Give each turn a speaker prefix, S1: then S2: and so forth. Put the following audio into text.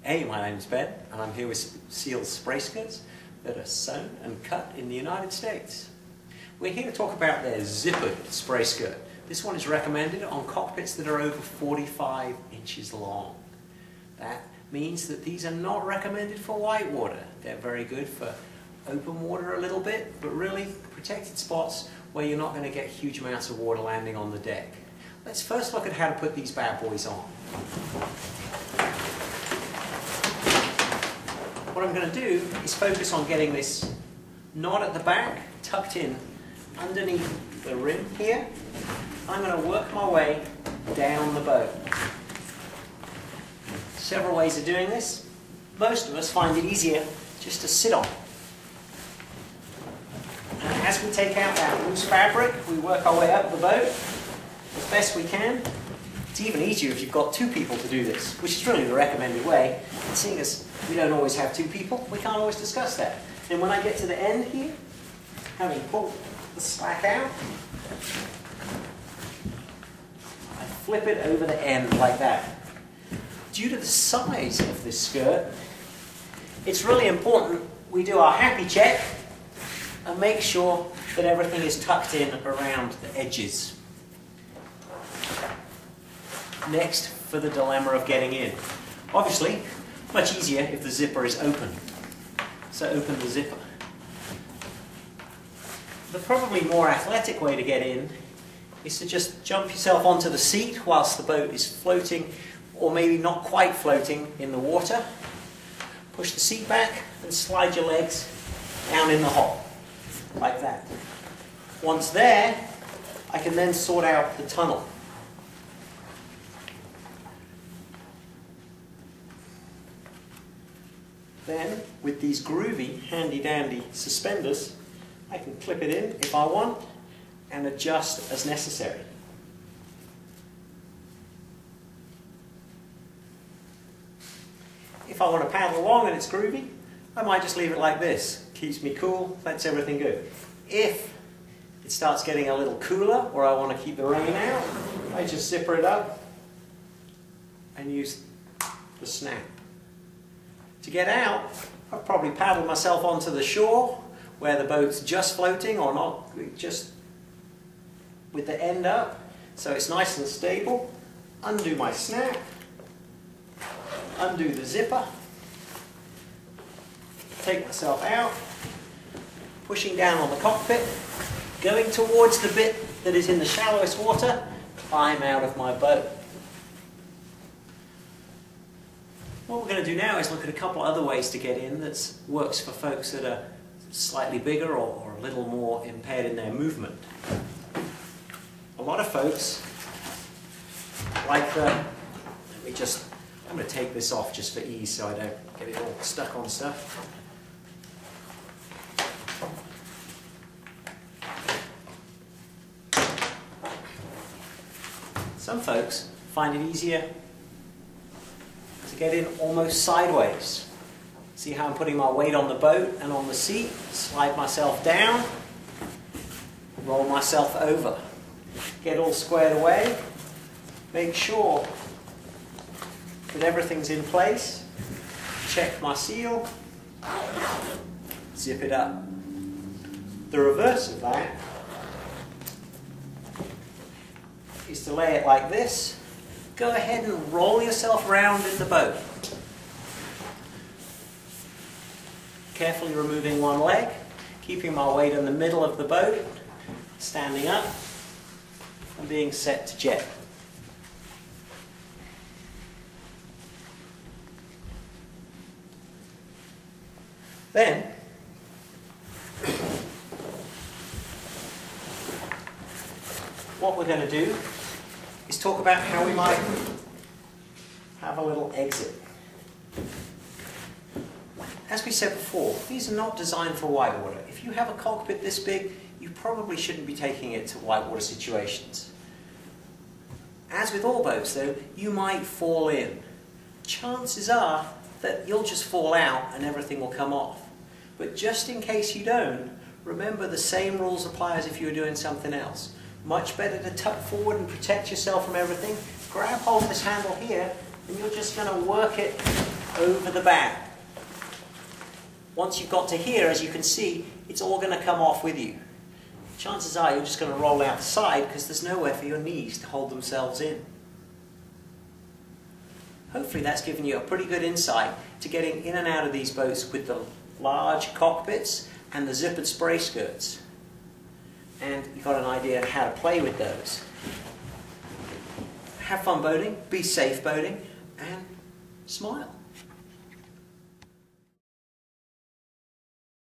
S1: Hey, my name's Ben, and I'm here with Seal spray skirts that are sewn and cut in the United States. We're here to talk about their Zippered spray skirt. This one is recommended on cockpits that are over 45 inches long. That means that these are not recommended for whitewater. They're very good for open water a little bit, but really protected spots where you're not going to get huge amounts of water landing on the deck. Let's first look at how to put these bad boys on. What I'm going to do is focus on getting this knot at the back tucked in underneath the rim here. I'm going to work my way down the boat. Several ways of doing this. Most of us find it easier just to sit on. And as we take out that loose fabric, we work our way up the boat as best we can. It's even easier if you've got two people to do this, which is really the recommended way. And seeing as we don't always have two people, we can't always discuss that. And when I get to the end here, having pulled the slack out, I flip it over the end like that. Due to the size of this skirt, it's really important we do our happy check and make sure that everything is tucked in around the edges. Next, for the dilemma of getting in. Obviously, much easier if the zipper is open. So open the zipper. The probably more athletic way to get in is to just jump yourself onto the seat whilst the boat is floating, or maybe not quite floating, in the water. Push the seat back and slide your legs down in the hole, like that. Once there, I can then sort out the tunnel. Then, with these groovy, handy-dandy suspenders, I can clip it in if I want and adjust as necessary. If I want to paddle along and it's groovy, I might just leave it like this. Keeps me cool, lets everything go. If it starts getting a little cooler, or I want to keep the rain out, I just zipper it up and use the snap. To get out, I'll probably paddle myself onto the shore where the boat's just floating or not, just with the end up, so it's nice and stable. Undo my snap, undo the zipper, take myself out, pushing down on the cockpit, going towards the bit that is in the shallowest water, climb out of my boat. What we're going to do now is look at a couple other ways to get in that works for folks that are slightly bigger or a little more impaired in their movement. A lot of folks like the, I'm going to take this off just for ease so I don't get it all stuck on stuff. Some folks find it easier to get in almost sideways. See how I'm putting my weight on the boat and on the seat, slide myself down, roll myself over. Get all squared away, make sure that everything's in place, check my seal, zip it up. The reverse of that is to lay it like this. Go ahead and roll yourself around in the boat. Carefully removing one leg, keeping my weight in the middle of the boat, standing up, and being set to jet. Then, what we're going to do is talk about how we might have a little exit. As we said before, these are not designed for whitewater. If you have a cockpit this big, you probably shouldn't be taking it to whitewater situations. As with all boats though, you might fall in. Chances are that you'll just fall out and everything will come off. But just in case you don't, remember the same rules apply as if you were doing something else. Much better to tuck forward and protect yourself from everything. Grab hold of this handle here and you're just going to work it over the bow. Once you've got to here, as you can see, it's all going to come off with you. Chances are you're just going to roll out the side because there's nowhere for your knees to hold themselves in. Hopefully that's given you a pretty good insight to getting in and out of these boats with the large cockpits and the zippered spray skirts. And you've got an idea of how to play with those. Have fun boating, be safe boating, and smile.